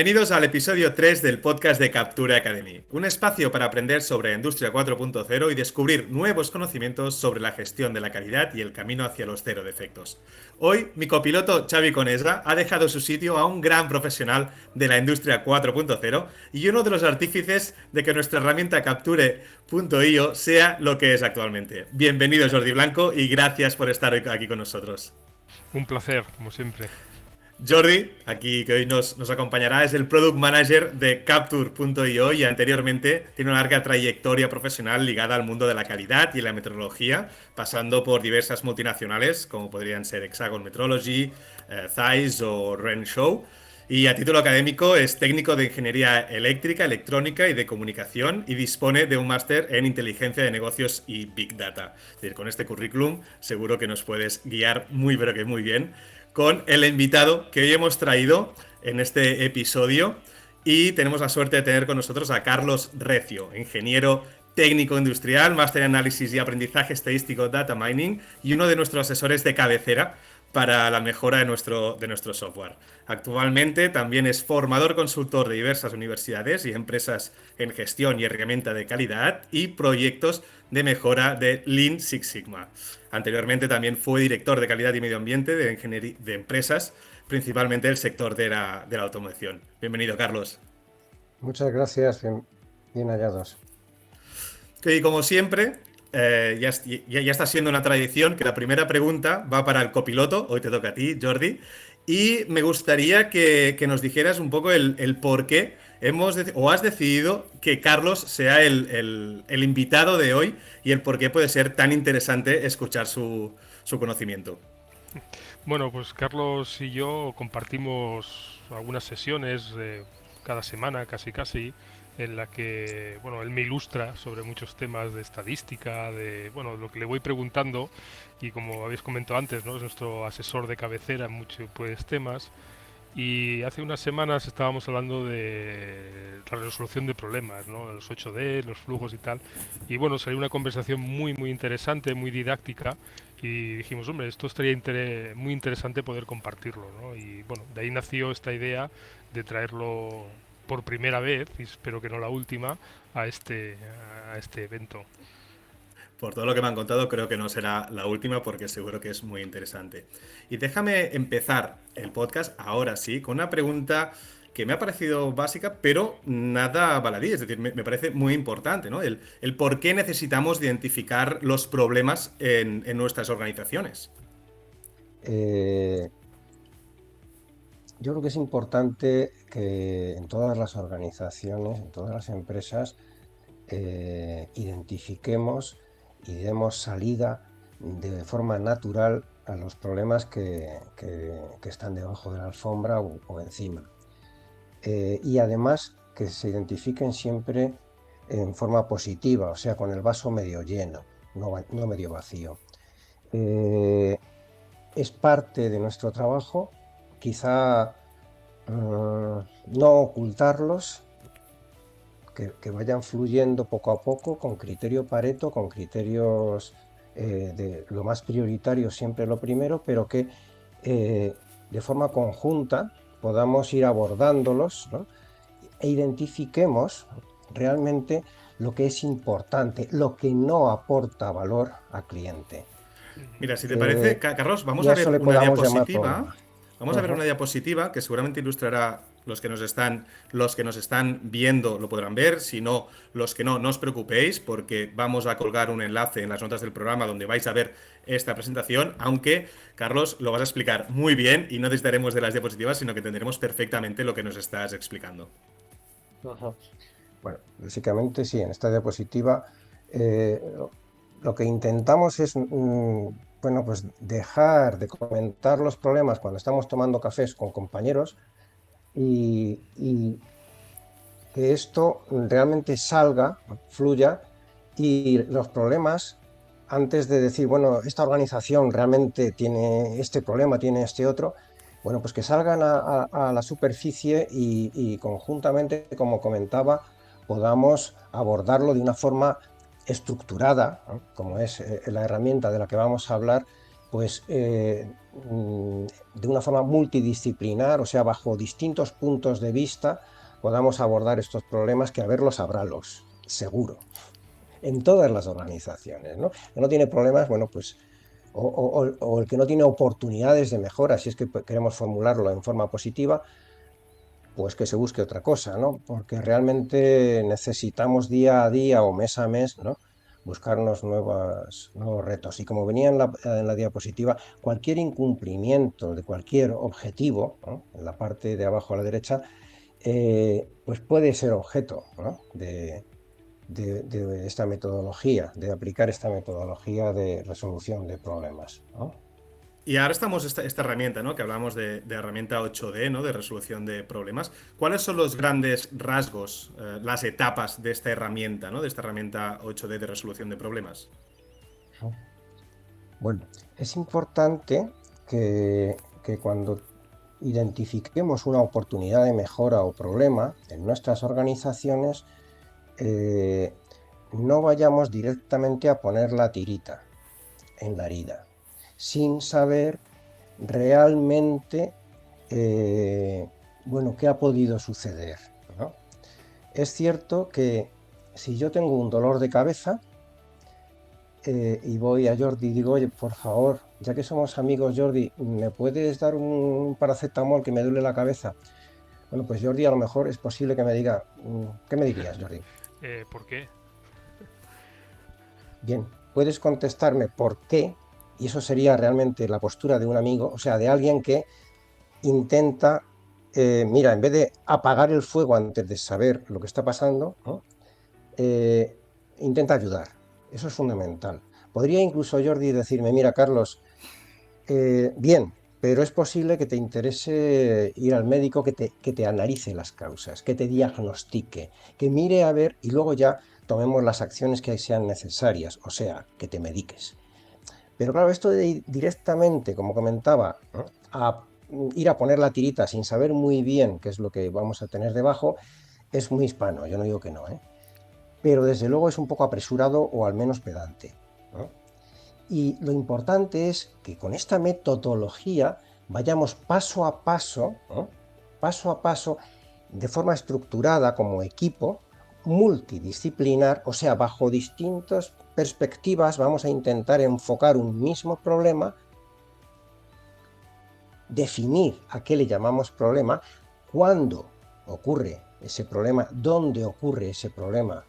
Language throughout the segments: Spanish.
Bienvenidos al episodio 3 del podcast de Capture Academy, un espacio para aprender sobre Industria 4.0 y descubrir nuevos conocimientos sobre la gestión de la calidad y el camino hacia los cero defectos. Hoy, mi copiloto Xavi Conesa ha dejado su sitio a un gran profesional de la Industria 4.0 y uno de los artífices de que nuestra herramienta Capture.io sea lo que es actualmente. Bienvenido Jordi Blanco y gracias por estar aquí con nosotros. Un placer, como siempre. Jordi, aquí que hoy nos acompañará, es el Product Manager de Capture.io y anteriormente tiene una larga trayectoria profesional ligada al mundo de la calidad y la metrología, pasando por diversas multinacionales como podrían ser Hexagon Metrology, Zeiss o Renshaw. Y a título académico es técnico de Ingeniería Eléctrica, Electrónica y de Comunicación y dispone de un máster en Inteligencia de Negocios y Big Data. Es decir, con este currículum seguro que nos puedes guiar muy pero que muy bien con el invitado que hoy hemos traído en este episodio y tenemos la suerte de tener con nosotros a Carlos Recio, ingeniero técnico industrial, máster en análisis y aprendizaje estadístico data mining y uno de nuestros asesores de cabecera para la mejora de nuestro software. Actualmente también es formador consultor de diversas universidades y empresas en gestión y herramienta de calidad y proyectos de mejora de Lean Six Sigma. Anteriormente también fue director de calidad y medio ambiente de empresas, principalmente del sector de la automoción. Bienvenido, Carlos. Muchas gracias, bien hallados. Y como siempre, ya está siendo una tradición que la primera pregunta va para el copiloto. Hoy te toca a ti, Jordi. Y me gustaría que nos dijeras un poco el por qué has decidido que Carlos sea el invitado de hoy y el por qué puede ser tan interesante escuchar su conocimiento. Bueno, pues Carlos y yo compartimos algunas sesiones cada semana, casi, en la que, bueno, él me ilustra sobre muchos temas de estadística, de, bueno, lo que le voy preguntando y como habéis comentado antes, ¿no? Es nuestro asesor de cabecera en muchos pues, temas. Y hace unas semanas estábamos hablando de la resolución de problemas, ¿no? Los 8D, los flujos y tal. Y bueno, salió una conversación muy interesante, muy didáctica. Y dijimos, hombre, esto estaría muy interesante poder compartirlo, ¿no? Y bueno, de ahí nació esta idea de traerlo por primera vez, y espero que no la última, a este evento. Por todo lo que me han contado, creo que no será la última porque seguro que es muy interesante. Y déjame empezar el podcast ahora sí con una pregunta que me ha parecido básica, pero nada baladí. Es decir, me parece muy importante, ¿no? El por qué necesitamos identificar los problemas en nuestras organizaciones. Eh, yo creo que es importante que en todas las organizaciones, en todas las empresas, identifiquemos y demos salida de forma natural a los problemas que están debajo de la alfombra o encima. Y además que se identifiquen siempre en forma positiva, o sea, con el vaso medio lleno, no medio vacío. Es parte de nuestro trabajo, quizá no ocultarlos, que vayan fluyendo poco a poco con criterio Pareto, con criterios de lo más prioritario, siempre lo primero, pero que de forma conjunta podamos ir abordándolos, ¿no? E identifiquemos realmente lo que es importante, lo que no aporta valor al cliente. Mira, si te parece, Carlos, Y a eso le podamos llamar problema. Vamos a ver una diapositiva que seguramente ilustrará los que nos están viendo lo podrán ver, si no, los que no, no os preocupéis porque vamos a colgar un enlace en las notas del programa donde vais a ver esta presentación, aunque Carlos lo vas a explicar muy bien y no necesitaremos de las diapositivas, sino que tendremos perfectamente lo que nos estás explicando. Ajá. Bueno, básicamente sí, en esta diapositiva eh, lo que intentamos es bueno, pues dejar de comentar los problemas cuando estamos tomando cafés con compañeros y que esto realmente salga, fluya y los problemas, antes de decir, bueno, esta organización realmente tiene este problema, tiene este otro, bueno, pues que salgan a la superficie y conjuntamente, como comentaba, podamos abordarlo de una forma estructurada, ¿no? Como es la herramienta de la que vamos a hablar, pues de una forma multidisciplinar, o sea, bajo distintos puntos de vista, podamos abordar estos problemas que haberlos habrá seguro, en todas las organizaciones, ¿no? El que no tiene problemas, bueno, pues, o el que no tiene oportunidades de mejora, si es que queremos formularlo en forma positiva, pues que se busque otra cosa, ¿no? Porque realmente necesitamos día a día o mes a mes, ¿no? Buscarnos nuevos retos. Y como venía en la diapositiva, cualquier incumplimiento de cualquier objetivo, ¿no? En la parte de abajo a la derecha, pues puede ser objeto, ¿no? de esta metodología, de aplicar esta metodología de resolución de problemas, ¿no? Y ahora estamos esta herramienta, ¿no? Que hablamos de herramienta 8D, ¿no? De resolución de problemas. ¿Cuáles son los grandes rasgos, las etapas de esta herramienta, ¿no? De esta herramienta 8D de resolución de problemas. Bueno, es importante que cuando identifiquemos una oportunidad de mejora o problema en nuestras organizaciones, eh, no vayamos directamente a poner la tirita en la herida, sin saber realmente, bueno, qué ha podido suceder, ¿no? Es cierto que si yo tengo un dolor de cabeza, y voy a Jordi y digo, oye, por favor, ya que somos amigos, Jordi, ¿me puedes dar un paracetamol que me duele la cabeza? Bueno, pues Jordi a lo mejor es posible que me diga, ¿qué me dirías, Jordi? ¿Por qué? Bien, puedes contestarme por qué, y eso sería realmente la postura de un amigo, o sea, de alguien que intenta, mira, en vez de apagar el fuego antes de saber lo que está pasando, ¿no? Eh, intenta ayudar. Eso es fundamental. Podría incluso Jordi decirme, mira, Carlos, bien, pero es posible que te interese ir al médico que te analice las causas, que te diagnostique, que mire a ver y luego ya tomemos las acciones que sean necesarias, o sea, que te mediques. Pero claro, esto de ir directamente, como comentaba, ¿no? A ir a poner la tirita sin saber muy bien qué es lo que vamos a tener debajo, es muy hispano, yo no digo que no, ¿eh? Pero desde luego es un poco apresurado o al menos pedante, ¿no? Y lo importante es que con esta metodología vayamos paso a paso, ¿no? Paso a paso, de forma estructurada como equipo, multidisciplinar, o sea, bajo distintas perspectivas vamos a intentar enfocar un mismo problema, definir a qué le llamamos problema, cuándo ocurre ese problema, dónde ocurre ese problema,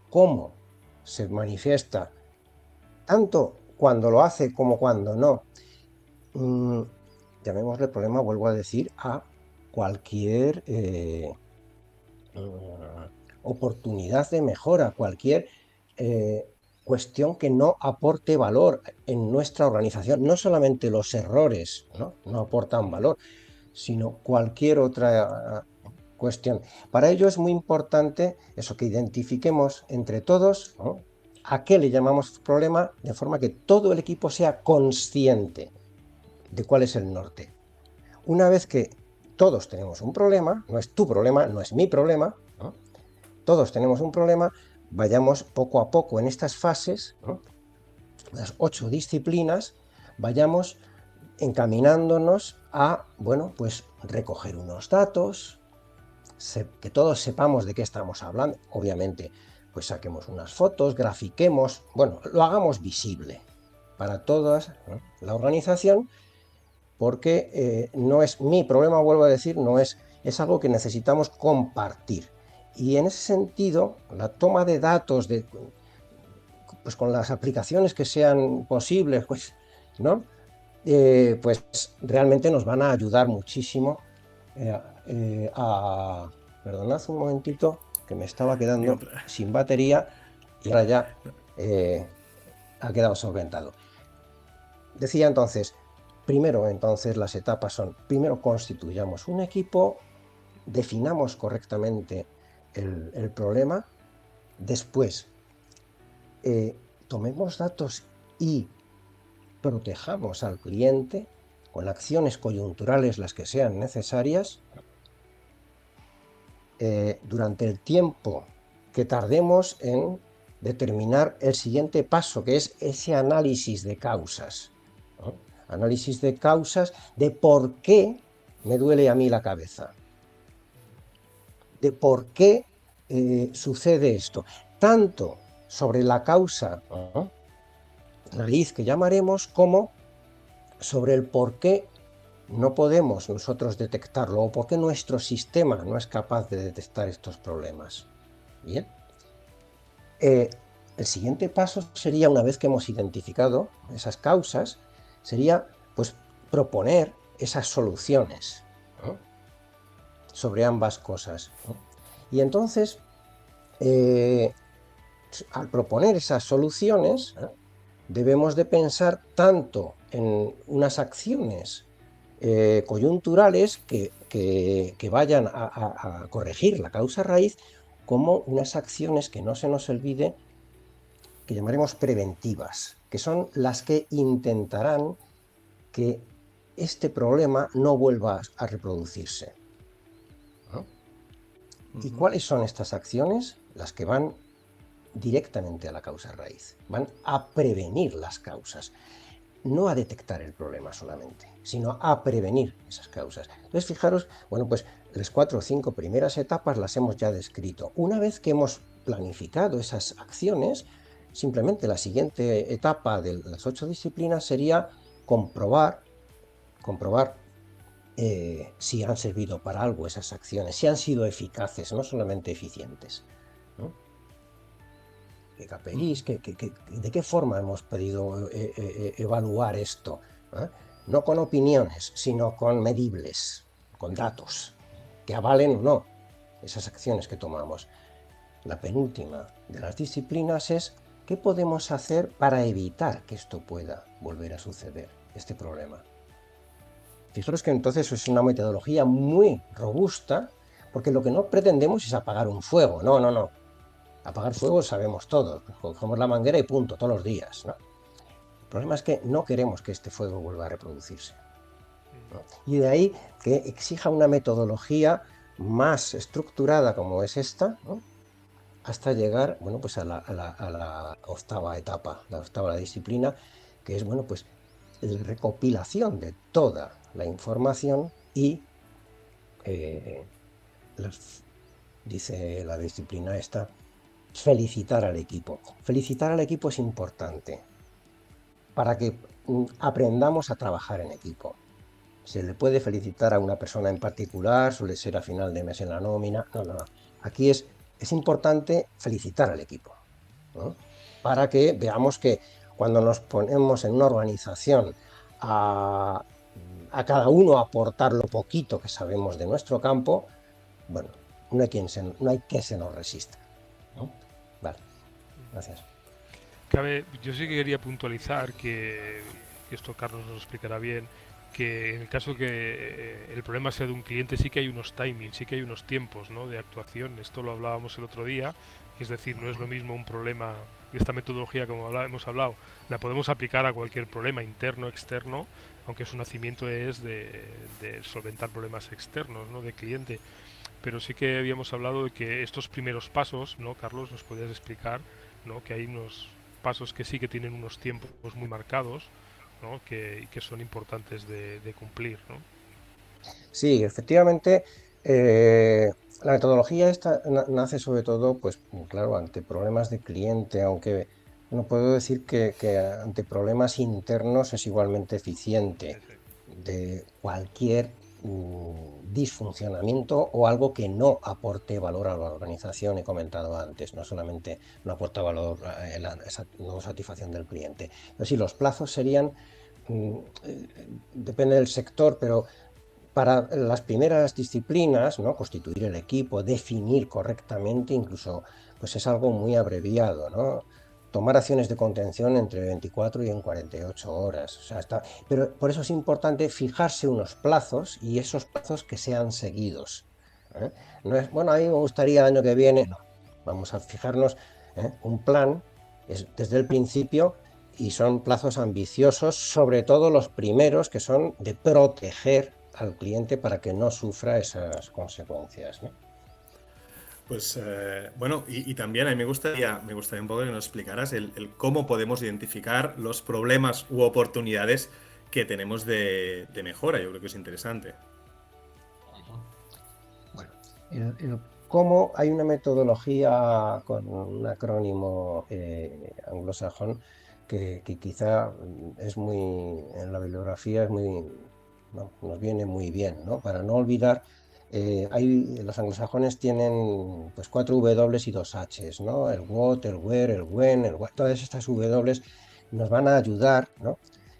cómo se manifiesta, tanto cuando lo hace como cuando no. Llamémosle problema, vuelvo a decir, a cualquier oportunidad de mejora, cualquier cuestión que no aporte valor en nuestra organización. No solamente los errores, no aportan valor, sino cualquier otra cuestión. Para ello es muy importante eso, que identifiquemos entre todos, ¿no? A qué le llamamos problema, de forma que todo el equipo sea consciente de cuál es el norte. Una vez que todos tenemos un problema, no es tu problema, no es mi problema, ¿no? Todos tenemos un problema, vayamos poco a poco en estas fases, ¿no? Las 8 disciplinas, vayamos encaminándonos a, bueno, pues recoger unos datos, que todos sepamos de qué estamos hablando, obviamente, pues saquemos unas fotos, grafiquemos, bueno, lo hagamos visible para toda, ¿no?, la organización, porque no es mi problema, vuelvo a decir, es algo que necesitamos compartir. Y en ese sentido, la toma de datos, pues con las aplicaciones que sean posibles, pues, ¿no? Pues realmente nos van a ayudar muchísimo Perdonad un momentito, que me estaba quedando sin batería y ahora ya ha quedado solventado. Decía entonces, primero entonces las etapas son, primero constituyamos un equipo, definamos correctamente el problema, después tomemos datos y protejamos al cliente con acciones coyunturales las que sean necesarias, durante el tiempo que tardemos en determinar el siguiente paso, que es ese análisis de causas, ¿no? Análisis de causas de por qué me duele a mí la cabeza, de por qué sucede esto, tanto sobre la causa, ¿no?, raíz que llamaremos, como sobre el por qué no podemos nosotros detectarlo o por qué nuestro sistema no es capaz de detectar estos problemas. Bien. El siguiente paso sería, una vez que hemos identificado esas causas, sería pues proponer esas soluciones, ¿no?, sobre ambas cosas, ¿no? Y entonces, al proponer esas soluciones, ¿eh?, debemos de pensar tanto en unas acciones coyunturales que vayan a corregir la causa raíz, como unas acciones que no se nos olvide, que llamaremos preventivas, que son las que intentarán que este problema no vuelva a reproducirse, ¿no? ¿Y cuáles son estas acciones? Las que van directamente a la causa raíz, van a prevenir las causas, no a detectar el problema solamente, sino a prevenir esas causas. Entonces, fijaros, bueno, pues las 4 o 5 primeras etapas las hemos ya descrito. Una vez que hemos planificado esas acciones, simplemente la siguiente etapa de las 8 disciplinas sería comprobar si han servido para algo esas acciones, si han sido eficaces, no solamente eficientes, ¿no? ¿Qué KPIs, de qué forma hemos podido evaluar esto? ¿Eh? No con opiniones, sino con medibles, con datos, que avalen o no esas acciones que tomamos. La penúltima de las disciplinas es qué podemos hacer para evitar que esto pueda volver a suceder, este problema. Fijaros que entonces es una metodología muy robusta, porque lo que no pretendemos es apagar un fuego, no, no, no. Apagar fuego sabemos todos, cogemos la manguera y punto, todos los días, ¿no? El problema es que no queremos que este fuego vuelva a reproducirse, ¿no? Y de ahí que exija una metodología más estructurada como es esta, ¿no?, hasta llegar, bueno, pues a la octava etapa, la octava disciplina, que es, bueno, pues la recopilación de toda la información y, dice la disciplina esta, felicitar al equipo. Felicitar al equipo es importante para que aprendamos a trabajar en equipo. Se le puede felicitar a una persona en particular, suele ser a final de mes en la nómina. No, no, no. Aquí es importante felicitar al equipo, ¿no?, para que veamos que cuando nos ponemos en una organización a cada uno aportar lo poquito que sabemos de nuestro campo, bueno, no hay que se nos resista, ¿no? Vale, gracias. Yo sí que quería puntualizar que esto Carlos nos lo explicará bien, que en el caso que el problema sea de un cliente, sí que hay unos timings, sí que hay unos tiempos, ¿no?, de actuación. Esto lo hablábamos el otro día, es decir, no es lo mismo un problema, y esta metodología, como hemos hablado, la podemos aplicar a cualquier problema interno, externo, aunque su nacimiento es de solventar problemas externos, ¿no?, de cliente. Pero sí que habíamos hablado de que estos primeros pasos, ¿no, Carlos? Nos podías explicar, ¿no?, que hay unos pasos que sí que tienen unos tiempos muy marcados, ¿no?, que son importantes de cumplir, ¿no? Sí, efectivamente, la metodología esta nace sobre todo, pues claro, ante problemas de cliente, aunque no puedo decir que ante problemas internos es igualmente eficiente Sí, sí. de cualquier disfuncionamiento o algo que no aporte valor a la organización, he comentado antes, no solamente no aporta valor a la no satisfacción del cliente. Pero sí, los plazos serían, depende del sector, pero para las primeras disciplinas, ¿no?, constituir el equipo, definir correctamente, incluso pues es algo muy abreviado, ¿no? Tomar acciones de contención entre 24 y en 48 horas. O sea, pero por eso es importante fijarse unos plazos y esos plazos que sean seguidos, ¿eh? No es, bueno, a mí me gustaría el año que viene, no. Vamos a fijarnos, un plan desde el principio, y son plazos ambiciosos, sobre todo los primeros, que son de proteger al cliente para que no sufra esas consecuencias, ¿no? Pues bueno, y también a mí me gustaría un poco que nos explicaras el cómo podemos identificar los problemas u oportunidades que tenemos de mejora. Yo creo que es interesante. Bueno, el cómo hay una metodología con un acrónimo anglosajón que quizá es muy, en la bibliografía es muy, no, nos viene muy bien, ¿no? Para no olvidar, los anglosajones tienen pues 4 W y 2 Hs, ¿no? El what, el where, el when, todas estas W nos van a ayudar, ¿no?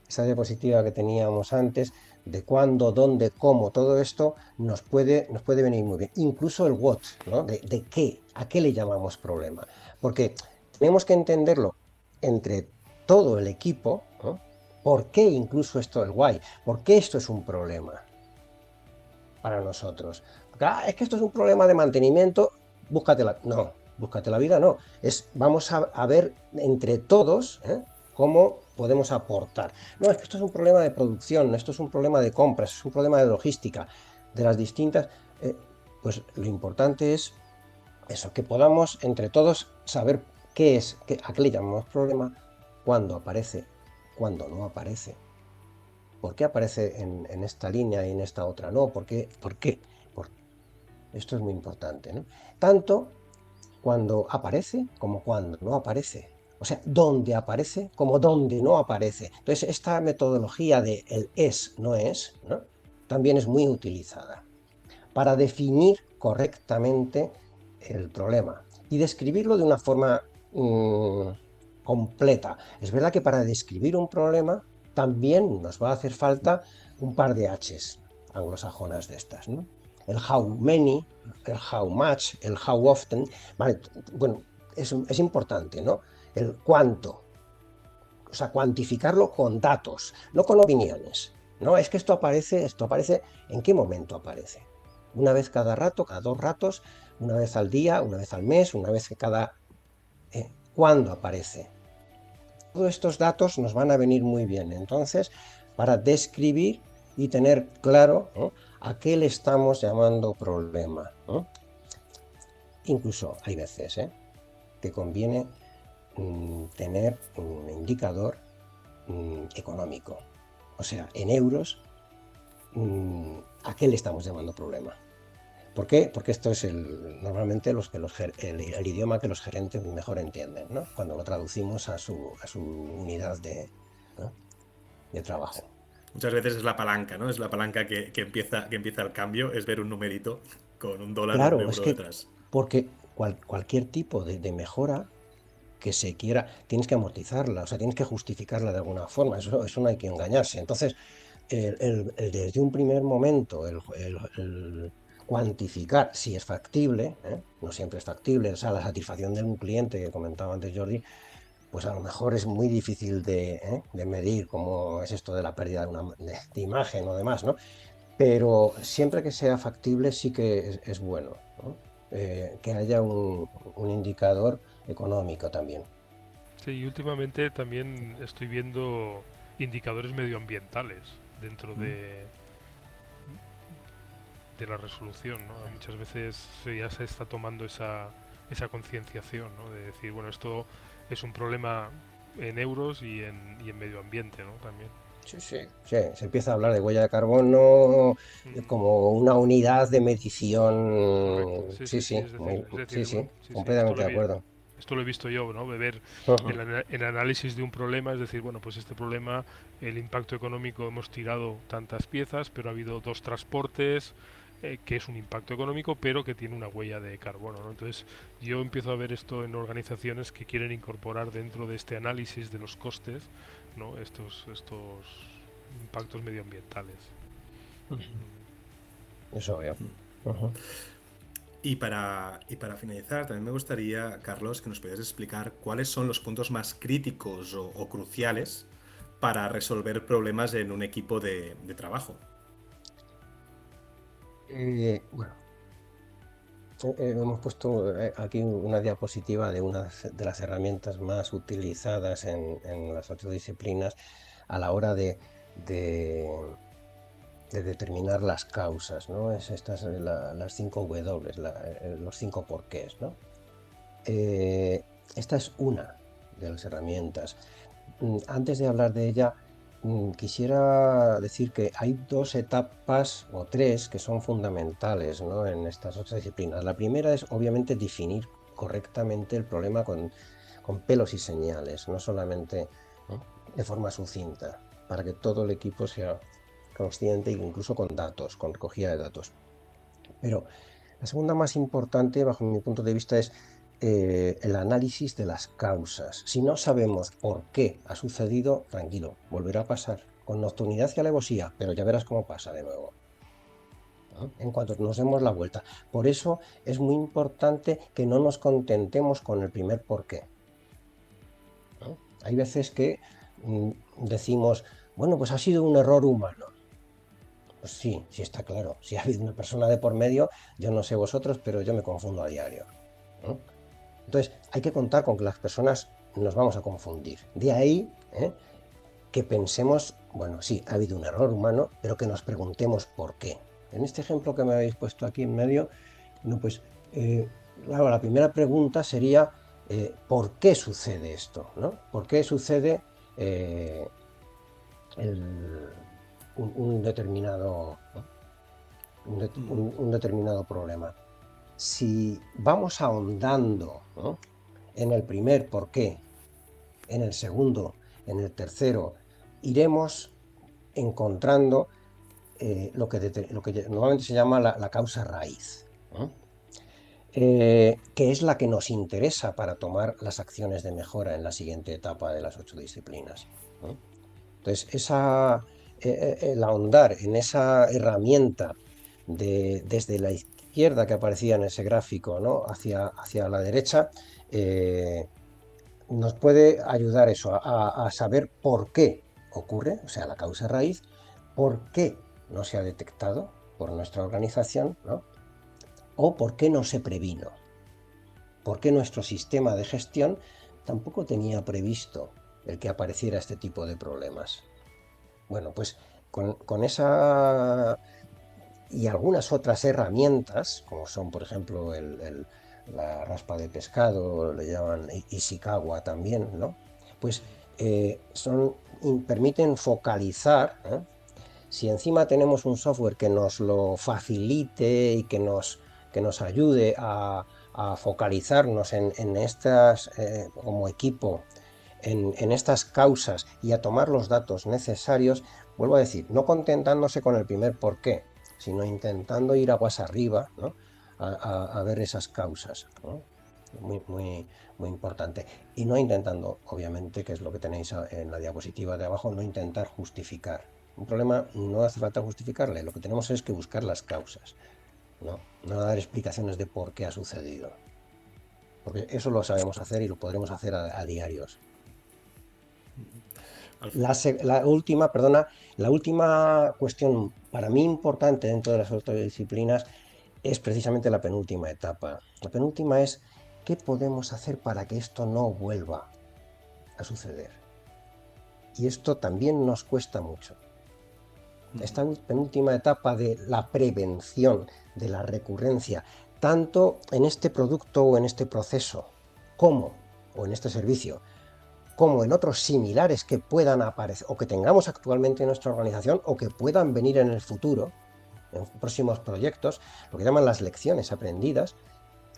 Esa diapositiva que teníamos antes de cuándo, dónde, cómo, todo esto nos puede venir muy bien. Incluso el what, ¿no? De qué, a qué le llamamos problema. Porque tenemos que entenderlo entre todo el equipo, ¿no? ¿Por qué incluso esto el why? ¿Por qué esto es un problema para nosotros? Porque, es que esto es un problema de mantenimiento, no, búscate la vida, no. Vamos a ver entre todos, cómo podemos aportar. No, es que esto es un problema de producción, esto es un problema de compras, es un problema de logística, de las distintas. Pues lo importante es eso, que podamos entre todos saber a qué le llamamos problema, cuándo aparece, cuándo no aparece, por qué aparece en esta línea y en esta otra no, por qué, por qué. Por- Esto es muy importante, ¿no? Tanto cuando aparece como cuando no aparece. O sea, dónde aparece como dónde no aparece. Entonces, esta metodología de el es, no es, ¿no? También es muy utilizada para definir correctamente el problema y describirlo de una forma completa. Es verdad que para describir un problema también nos va a hacer falta un par de Hs anglosajonas de estas, ¿no? El how many, el how much, el how often, ¿vale? Bueno, es importante, ¿no? El cuánto, o sea, cuantificarlo con datos, no con opiniones. No, es que esto aparece, ¿en qué momento aparece? Una vez cada rato, cada 2 ratos, una vez al día, una vez al mes, una vez que cada... ¿Cuándo aparece? Todos estos datos nos van a venir muy bien, entonces, para describir y tener claro, ¿no?, a qué le estamos llamando problema, ¿no? Incluso hay veces que conviene tener un indicador económico, o sea, en euros, ¿a qué le estamos llamando problema? ¿Por qué? Porque esto es normalmente el idioma que los gerentes mejor entienden, ¿no? Cuando lo traducimos a su unidad ¿no?, de trabajo. Muchas veces es la palanca, ¿no? Es la palanca que empieza el cambio, es ver un numerito con un dólar o un Claro, es euro que detrás. porque cualquier tipo de mejora que se quiera, tienes que amortizarla, o sea, tienes que justificarla de alguna forma, eso no hay que engañarse. Entonces, desde un primer momento, el cuantificar si es factible, no siempre es factible, o sea, la satisfacción de un cliente que comentaba antes Jordi, pues a lo mejor es muy difícil de medir cómo es esto de la pérdida de imagen o demás, ¿no? Pero siempre que sea factible sí que es bueno, ¿no? Que haya un indicador económico también. Sí, y últimamente también estoy viendo indicadores medioambientales dentro de la resolución, ¿no? Muchas veces ya se está tomando esa concienciación, ¿no? De decir, bueno, esto es un problema en euros y en medio ambiente, ¿no? También. Sí, sí. Sí, se empieza a hablar de huella de carbono Mm, como una unidad de correcto, medición. sí, Sí, sí, sí, sí, es sí, decir, bueno, sí, sí, sí, completamente de acuerdo. esto lo he visto yo, ¿no? De ver Ujú. el análisis de un problema, es decir, bueno, pues este problema, el impacto económico, hemos tirado tantas piezas, pero ha habido dos transportes, que es un impacto económico, pero que tiene una huella de carbono, ¿no? Entonces, yo empiezo a ver esto en organizaciones que quieren incorporar dentro de este análisis de los costes, ¿no? Estos impactos medioambientales. Eso veo. Ujú. Y para finalizar, también me gustaría, Carlos, que nos pudieras explicar cuáles son los puntos más críticos o cruciales para resolver problemas en un equipo de trabajo. Bueno, hemos puesto aquí una diapositiva de una de las herramientas más utilizadas en las 8 disciplinas a la hora de de determinar las causas, ¿no? Estas las 5 W, los 5 porqués, ¿no? Esta es una de las herramientas. Antes de hablar de ella, quisiera decir que hay 2 etapas o 3 que son fundamentales, ¿no?, en estas 8 disciplinas. La primera es, obviamente, definir correctamente el problema con pelos y señales, no solamente, ¿no?, de forma sucinta, para que todo el equipo sea consciente, incluso con datos, con recogida de datos. Pero la segunda más importante, bajo mi punto de vista, es el análisis de las causas. Si no sabemos por qué ha sucedido, tranquilo, volverá a pasar con nocturnidad y alevosía, pero ya verás cómo pasa de nuevo, ¿no?, en cuanto nos demos la vuelta. Por eso es muy importante que no nos contentemos con el primer por qué, ¿no? Hay veces que decimos, bueno, pues ha sido un error humano. Pues sí, sí está claro. Si ha habido una persona de por medio, yo no sé vosotros, pero yo me confundo a diario, ¿no? Entonces, hay que contar con que las personas nos vamos a confundir. De ahí que pensemos, bueno, sí, ha habido un error humano, pero que nos preguntemos por qué. En este ejemplo que me habéis puesto aquí en medio, no, pues, claro, la primera pregunta sería, ¿por qué sucede esto?, ¿no? ¿Por qué sucede un determinado, ¿no?, un determinado problema? Si vamos ahondando, ¿no?, en el primer por qué, en el segundo, en el tercero, iremos encontrando lo que normalmente se llama la causa raíz, ¿no?, que es la que nos interesa para tomar las acciones de mejora en la siguiente etapa de las 8 disciplinas, ¿no? Entonces, el ahondar en esa herramienta desde la izquierda que aparecía en ese gráfico, ¿no?, hacia la derecha, nos puede ayudar eso, a saber por qué ocurre, o sea, la causa raíz, por qué no se ha detectado por nuestra organización, ¿no?, o por qué no se previno, por qué nuestro sistema de gestión tampoco tenía previsto el que apareciera este tipo de problemas. Bueno, pues con esa y algunas otras herramientas, como son, por ejemplo, la raspa de pescado, le llaman Ishikawa también, ¿no?, pues permiten focalizar, ¿eh? Si encima tenemos un software que nos lo facilite y que nos ayude a focalizarnos en estas, como equipo, en estas causas y a tomar los datos necesarios, vuelvo a decir, no contentándose con el primer por qué, sino intentando ir aguas arriba, ¿no?, a ver esas causas, ¿no? Muy, muy, muy importante. Y no intentando, obviamente, que es lo que tenéis en la diapositiva de abajo, no intentar justificar. Un problema no hace falta justificarle, lo que tenemos es que buscar las causas, no dar explicaciones de por qué ha sucedido. Porque eso lo sabemos hacer y lo podremos hacer a diarios. La última cuestión para mí importante dentro de las otras disciplinas es precisamente la penúltima etapa. La penúltima es ¿qué podemos hacer para que esto no vuelva a suceder? Y esto también nos cuesta mucho. Esta penúltima etapa de la prevención, de la recurrencia, tanto en este producto o en este proceso, o en este servicio, como en otros similares que puedan aparecer o que tengamos actualmente en nuestra organización o que puedan venir en el futuro, en próximos proyectos, lo que llaman las lecciones aprendidas.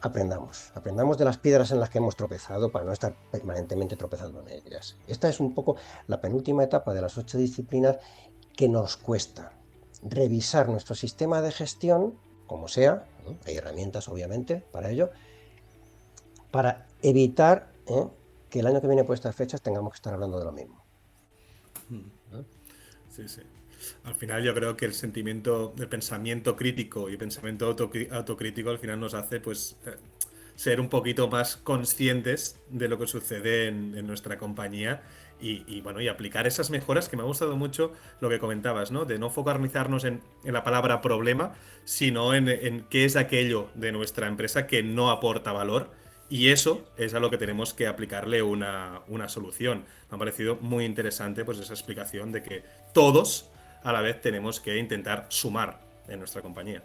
Aprendamos de las piedras en las que hemos tropezado para no estar permanentemente tropezando en ellas. Esta es un poco la penúltima etapa de las 8 disciplinas que nos cuesta. Revisar nuestro sistema de gestión, como sea, ¿no?, hay herramientas obviamente para ello, para evitar que el año que viene por estas fechas tengamos que estar hablando de lo mismo. Sí, sí. Al final yo creo que el sentimiento, el pensamiento crítico y pensamiento autocrítico al final nos hace pues ser un poquito más conscientes de lo que sucede en nuestra compañía bueno, y aplicar esas mejoras, que me ha gustado mucho lo que comentabas, ¿no? De no focalizarnos en la palabra problema, sino en qué es aquello de nuestra empresa que no aporta valor, y eso es a lo que tenemos que aplicarle una solución. Me ha parecido muy interesante pues esa explicación de que todos a la vez tenemos que intentar sumar en nuestra compañía.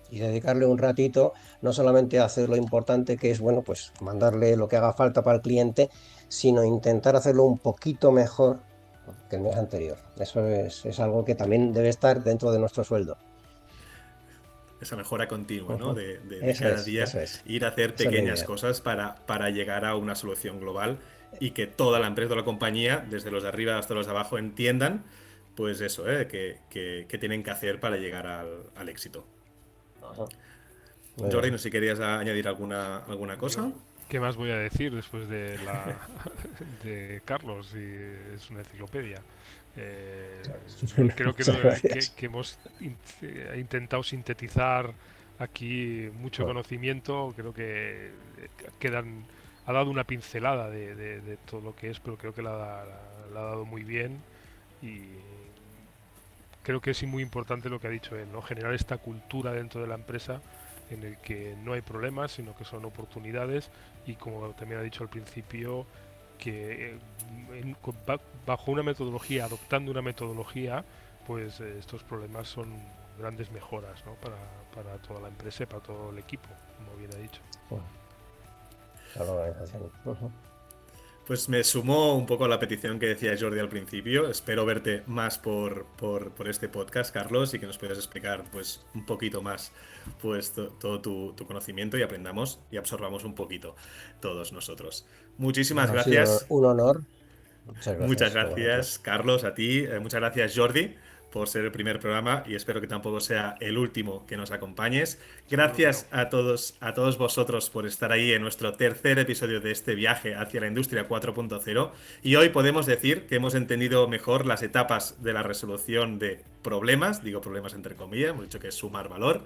Y dedicarle un ratito, no solamente a hacer lo importante que es, bueno, pues mandarle lo que haga falta para el cliente, sino intentar hacerlo un poquito mejor que el mes anterior. Eso es algo que también debe estar dentro de nuestro sueldo. Esa mejora continua, ¿no? De Eso cada es, día eso es. ir a hacer Esa es la pequeñas idea. cosas para llegar a una solución global y que toda la empresa, toda la compañía, desde los de arriba hasta los de abajo, entiendan, pues eso, que tienen que hacer para llegar al éxito. Ajá. Muy Jordi, bien. no sé si querías añadir alguna cosa. Yo, ¿qué más voy a decir después de la de Carlos? Y es una enciclopedia. Creo que, Muchas gracias. que hemos intentado sintetizar aquí mucho Bueno, conocimiento. Creo que ha dado una pincelada de todo lo que es, pero creo que la ha dado muy bien. Y creo que es muy importante lo que ha dicho él, ¿no? Generar esta cultura dentro de la empresa en el que no hay problemas, sino que son oportunidades y como también ha dicho al principio, que bajo una metodología, adoptando una metodología, pues estos problemas son grandes mejoras, ¿no? Para toda la empresa y para todo el equipo, como bien ha dicho. bueno, a la organización. Ujú. Pues me sumó un poco a la petición que decía Jordi al principio. Espero verte más por este podcast, Carlos, y que nos puedas explicar pues un poquito más pues todo tu conocimiento y aprendamos y absorbamos un poquito todos nosotros. Muchísimas Bueno, ha sido gracias. un honor. Muchas Muchas gracias a vosotros. gracias, Carlos, a ti. Muchas gracias, Jordi, por ser el primer programa y espero que tampoco sea el último que nos acompañes. Seguro que no. Gracias a todos vosotros por estar ahí en nuestro tercer episodio de este viaje hacia la industria 4.0. Y hoy podemos decir que hemos entendido mejor las etapas de la resolución de problemas, digo problemas entre comillas, hemos dicho que es sumar valor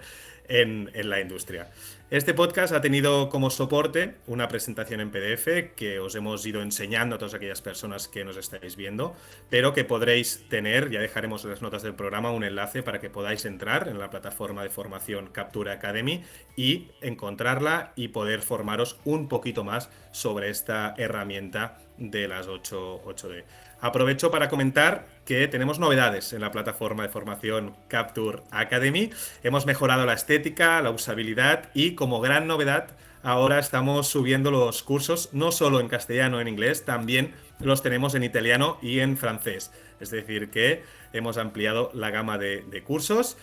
en la industria. Este podcast ha tenido como soporte una presentación en PDF que os hemos ido enseñando a todas aquellas personas que nos estáis viendo, pero que podréis tener, ya dejaremos en las notas del programa un enlace para que podáis entrar en la plataforma de formación Capture Academy y encontrarla y poder formaros un poquito más sobre esta herramienta de las 8D. Aprovecho para comentar que tenemos novedades en la plataforma de formación Capture Academy. Hemos mejorado la estética, la usabilidad y como gran novedad ahora estamos subiendo los cursos no solo en castellano o en inglés, también los tenemos en italiano y en francés. Es decir, que hemos ampliado la gama de cursos.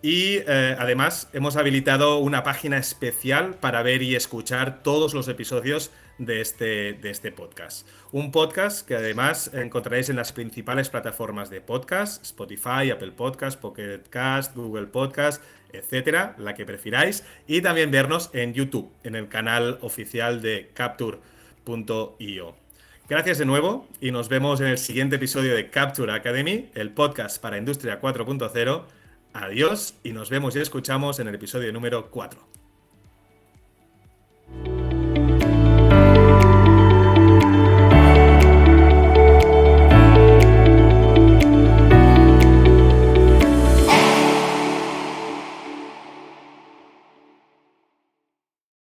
Y además hemos habilitado una página especial para ver y escuchar todos los episodios de este podcast. Un podcast que además encontraréis en las principales plataformas de podcast, Spotify, Apple Podcast, Pocket Cast, Google Podcast, etcétera, la que prefiráis. Y también vernos en YouTube, en el canal oficial de Capture.io. Gracias de nuevo y nos vemos en el siguiente episodio de Capture Academy, el podcast para Industria 4.0. Adiós y nos vemos y escuchamos en el episodio número 4.